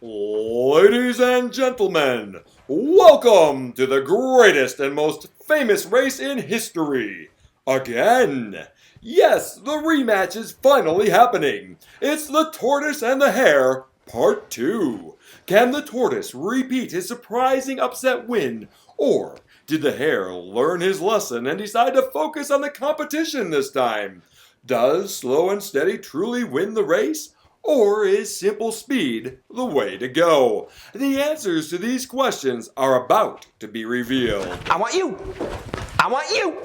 Ladies and gentlemen, welcome to the greatest and most famous race in history. Again! Yes, the rematch is finally happening. It's the Tortoise and the Hare, Part 2. Can the Tortoise repeat his surprising upset win, or did the Hare learn his lesson and decide to focus on the competition this time? Does slow and steady truly win the race? Or is simple speed the way to go? The answers to these questions are about to be revealed. I want you! I want you!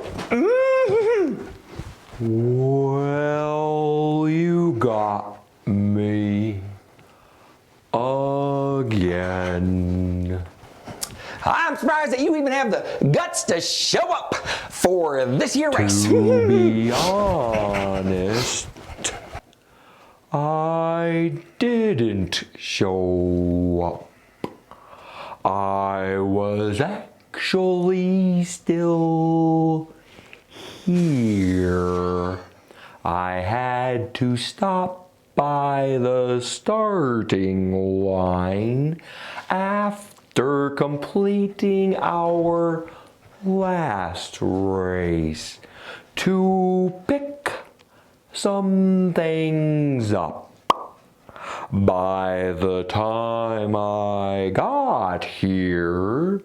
Well, you got me again. I'm surprised that you even have the guts to show up for this here race. To be honest, I didn't show up. I was actually still here. I had to stop by the starting line after completing our last race to pick some things up. By the time I got here,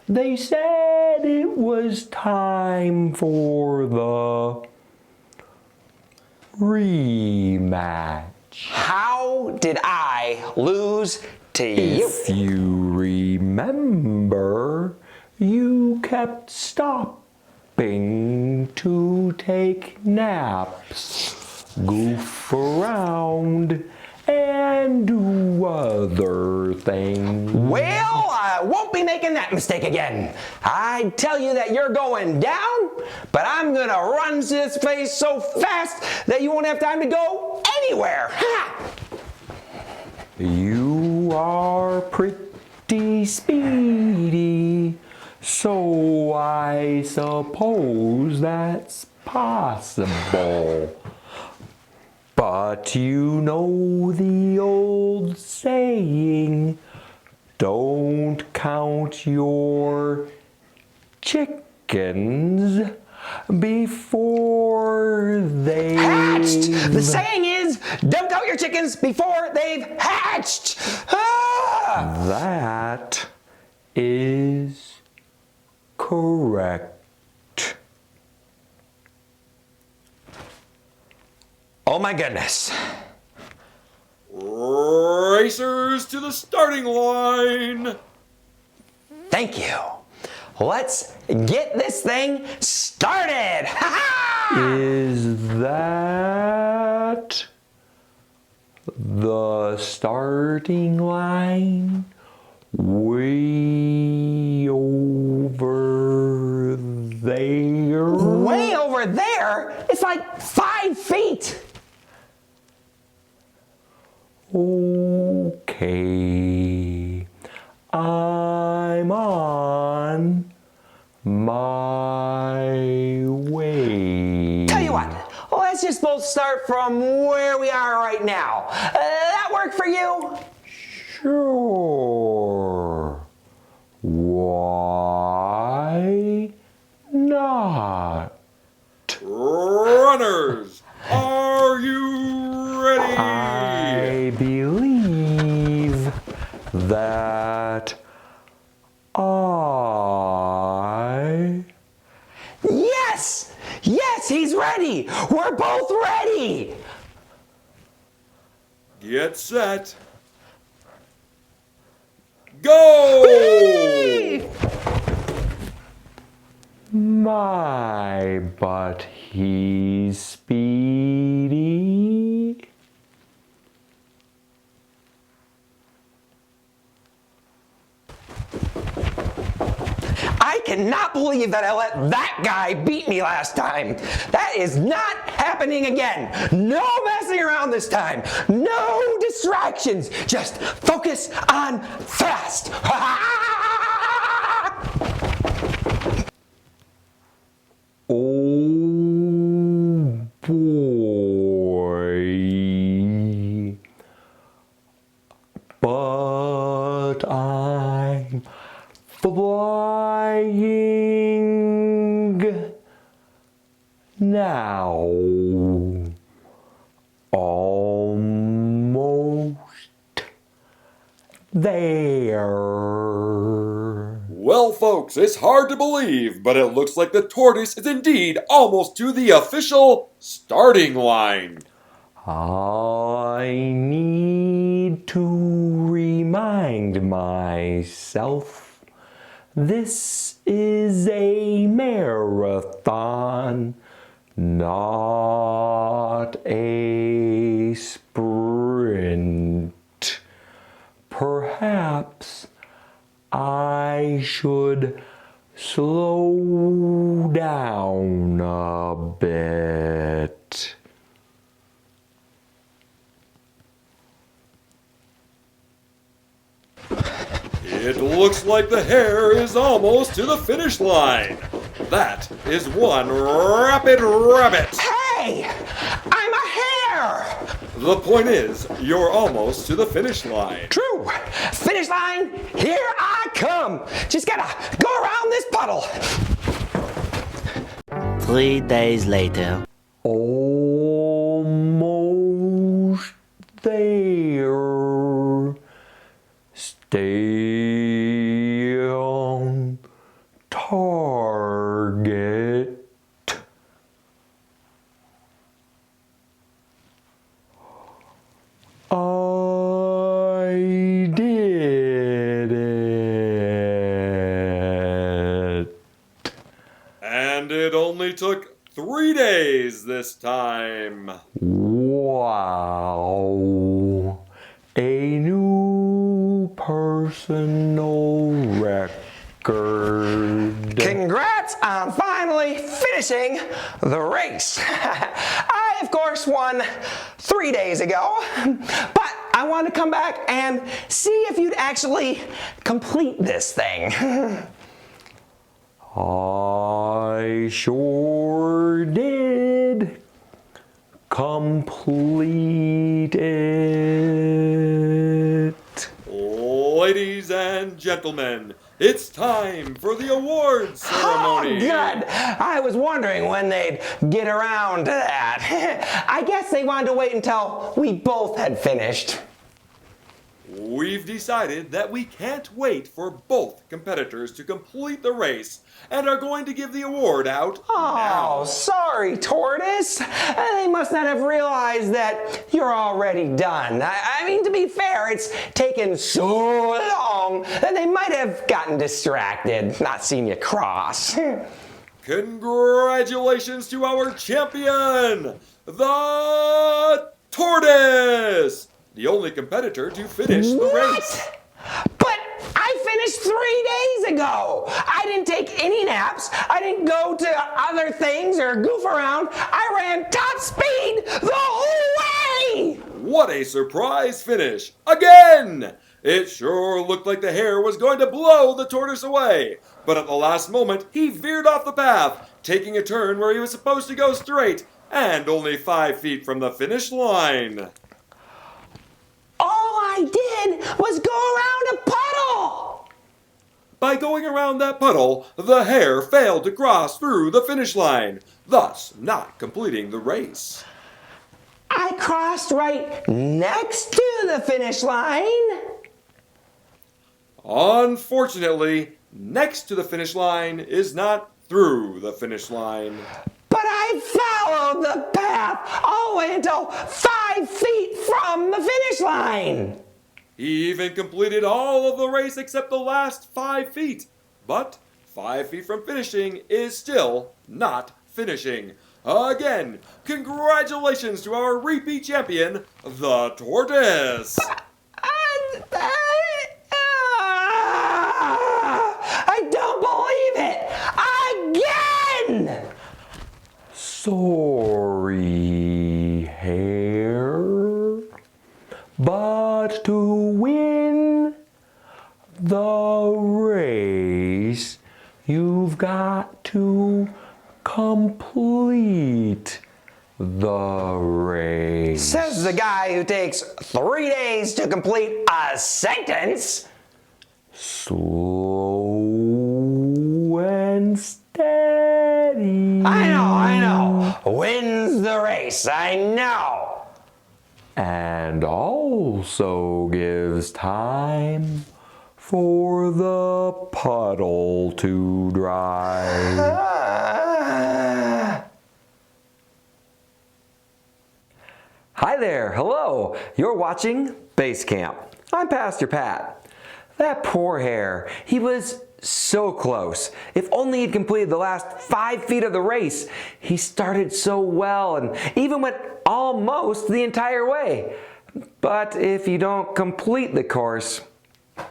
they said it was time for the rematch. How did I lose to you? If you remember, you kept stopping to take naps, goof around, and do other things. Well, I won't be making that mistake again. I tell you that you're going down, but I'm gonna run this place so fast that you won't have time to go anywhere. Ha! You are pretty speedy, so I suppose that's possible. But you know the old saying, don't count your chickens before they've Hatched! The saying is, don't count your chickens before they've hatched! Ah! That is correct. Oh my goodness. Racers to the starting line! Thank you. Let's get this thing started! Ha-ha! Is that the starting line? Way over there? Way over there? It's like 5 feet! Okay, I'm on my way. Tell you what, let's just both start from where we are right now. That work for you? Sure. Why not? Runners, are you ready? I believe that Yes! Yes, he's ready! We're both ready! Get set. Go! Whee! My, but he's speedy. I cannot believe that I let that guy beat me last time. That is not happening again. No messing around this time. No distractions. Just focus on fast. Oh boy. but I'm flying now. Almost there. Well, folks, it's hard to believe, but it looks like the tortoise is indeed almost to the official starting line. I need to remind myself this is a marathon, not a sprint. Perhaps I should slow down a bit. It looks like the hare is almost to the finish line. That is one rapid rabbit. Hey! I'm a hare! The point is, you're almost to the finish line. True! Finish line, here I come! Just gotta go around this puddle. 3 days later. Almost there. Stay on target. I did it. And it only took 3 days this time. Wow. A new personal record. Congrats on finally finishing the race. I, of course, won 3 days ago, but I wanted to come back and see if you'd actually complete this thing. I sure did complete it. Ladies and gentlemen, it's time for the awards ceremony. Oh, good. I was wondering when they'd get around to that. I guess they wanted to wait until we both had finished. We've decided that we can't wait for both competitors to complete the race and are going to give the award out now. Oh, sorry, Tortoise. They must not have realized that you're already done. I mean, to be fair, it's taken so long that they might have gotten distracted, not seen you cross. Congratulations to our champion, the Tortoise! The only competitor to finish the race. But I finished 3 days ago. I didn't take any naps. I didn't go to other things or goof around. I ran top speed the whole way. What a surprise finish! Again! It sure looked like the hare was going to blow the tortoise away. But at the last moment, he veered off the path, taking a turn where he was supposed to go straight, and only 5 feet from the finish line. All I did was go around a puddle. By going around that puddle, the hare failed to cross through the finish line, thus not completing the race. I crossed right next to the finish line. Unfortunately, next to the finish line is not through the finish line. But I followed the path all the way until 5 feet from the finish line. He even completed all of the race except the last 5 feet. But 5 feet from finishing is still not finishing. Again, congratulations to our repeat champion, the Tortoise. I don't believe it! Again! Sorry, Hare, but to win the race, you've got to complete the race. Says the guy who takes 3 days to complete a sentence. Slow and steady. I know. Wins the race, I know. And also gives time for the puddle to dry. Hi there, hello. You're watching Base Camp. I'm Pastor Pat. That poor Hare, he was so close. If only he'd completed the last 5 feet of the race. He started so well and even went almost the entire way. But if you don't complete the course,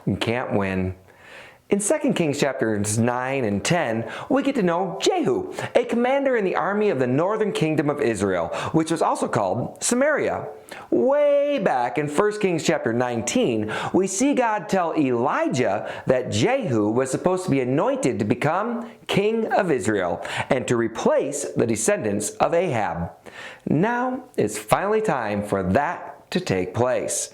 you can't win. In 2 Kings chapters 9 and 10, we get to know Jehu, a commander in the army of the northern kingdom of Israel, which was also called Samaria. Way back in 1 Kings chapter 19, we see God tell Elijah that Jehu was supposed to be anointed to become king of Israel and to replace the descendants of Ahab. Now it's finally time for that to take place.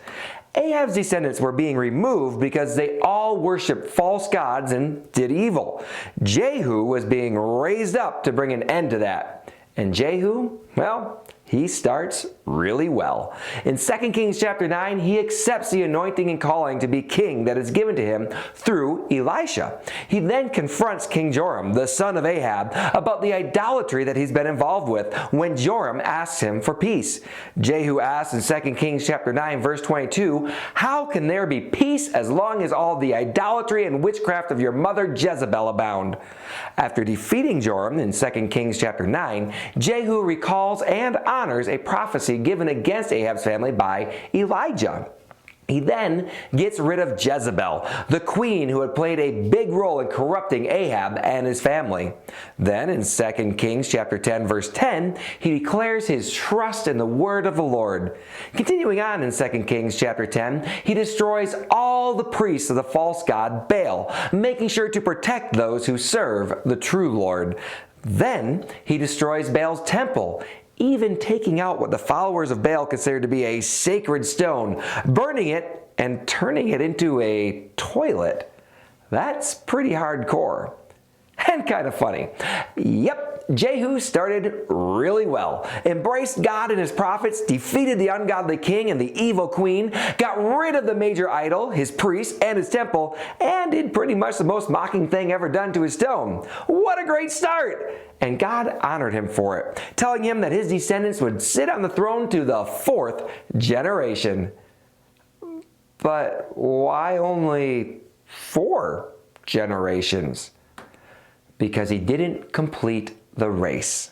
Ahab's descendants were being removed because they all worshiped false gods and did evil. Jehu was being raised up to bring an end to that. And Jehu, well, he starts really well. In 2 Kings chapter 9, he accepts the anointing and calling to be king that is given to him through Elisha. He then confronts King Joram, the son of Ahab, about the idolatry that he's been involved with when Joram asks him for peace. Jehu asks in 2 Kings chapter 9, verse 22, "How can there be peace as long as all the idolatry and witchcraft of your mother Jezebel abound?" After defeating Joram in 2 Kings chapter 9, Jehu recalls and honors a prophecy given against Ahab's family by Elijah. He then gets rid of Jezebel, the queen who had played a big role in corrupting Ahab and his family. Then in 2 Kings chapter 10 verse 10, he declares his trust in the word of the Lord. Continuing on in 2 Kings chapter 10, he destroys all the priests of the false god Baal, making sure to protect those who serve the true Lord. Then he destroys Baal's temple, even taking out what the followers of Baal considered to be a sacred stone, burning it and turning it into a toilet. That's pretty hardcore. And kind of funny. Yep, Jehu started really well, embraced God and his prophets, defeated the ungodly king and the evil queen, got rid of the major idol, his priests, and his temple, and did pretty much the most mocking thing ever done to his stone. What a great start! And God honored him for it, telling him that his descendants would sit on the throne to the 4th generation. But why only 4 generations? Because he didn't complete the race.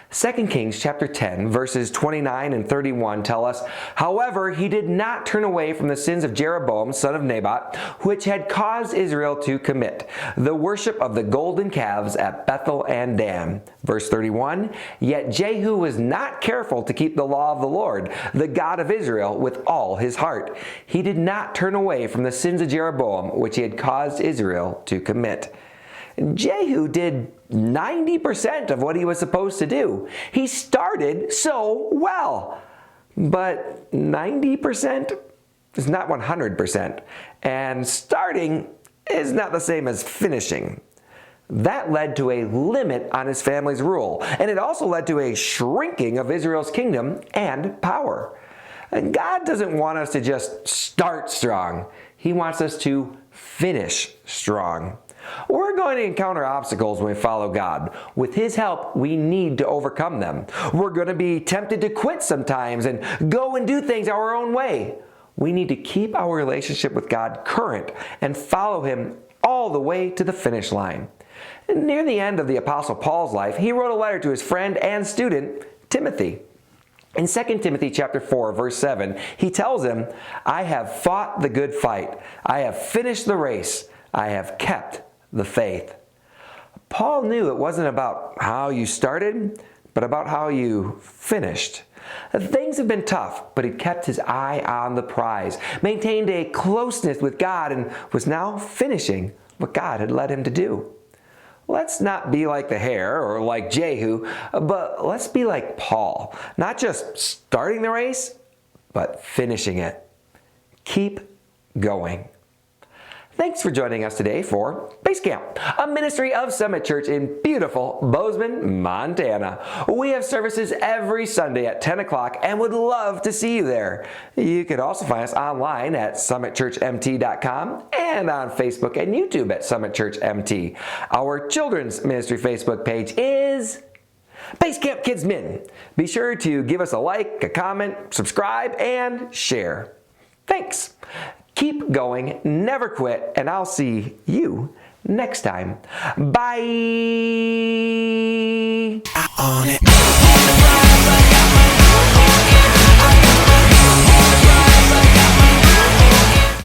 2 Kings chapter 10 verses 29 and 31 tell us, "However, he did not turn away from the sins of Jeroboam, son of Nebat, which had caused Israel to commit, the worship of the golden calves at Bethel and Dan." Verse 31, "Yet Jehu was not careful to keep the law of the Lord, the God of Israel, with all his heart. He did not turn away from the sins of Jeroboam, which he had caused Israel to commit." Jehu did 90% of what he was supposed to do. He started so well. But 90% is not 100%. And starting is not the same as finishing. That led to a limit on his family's rule. And it also led to a shrinking of Israel's kingdom and power. And God doesn't want us to just start strong. He wants us to finish strong. We're going to encounter obstacles when we follow God. With His help, we need to overcome them. We're going to be tempted to quit sometimes and go and do things our own way. We need to keep our relationship with God current and follow Him all the way to the finish line. Near the end of the Apostle Paul's life, he wrote a letter to his friend and student, Timothy. In 2 Timothy chapter 4, verse 7, he tells him, "I have fought the good fight. I have finished the race. I have kept the faith." Paul knew it wasn't about how you started, but about how you finished. Things have been tough, but he kept his eye on the prize, maintained a closeness with God, and was now finishing what God had led him to do. Let's not be like the Hare or like Jehu, but let's be like Paul. Not just starting the race, but finishing it. Keep going. Thanks for joining us today for Base Camp, a ministry of Summit Church in beautiful Bozeman, Montana. We have services every Sunday at 10 o'clock and would love to see you there. You can also find us online at summitchurchmt.com and on Facebook and YouTube at Summit Church MT. Our children's ministry Facebook page is Base Camp Kids Min. Be sure to give us a like, a comment, subscribe, and share. Thanks. Keep going, never quit, and I'll see you next time. Bye! I own it.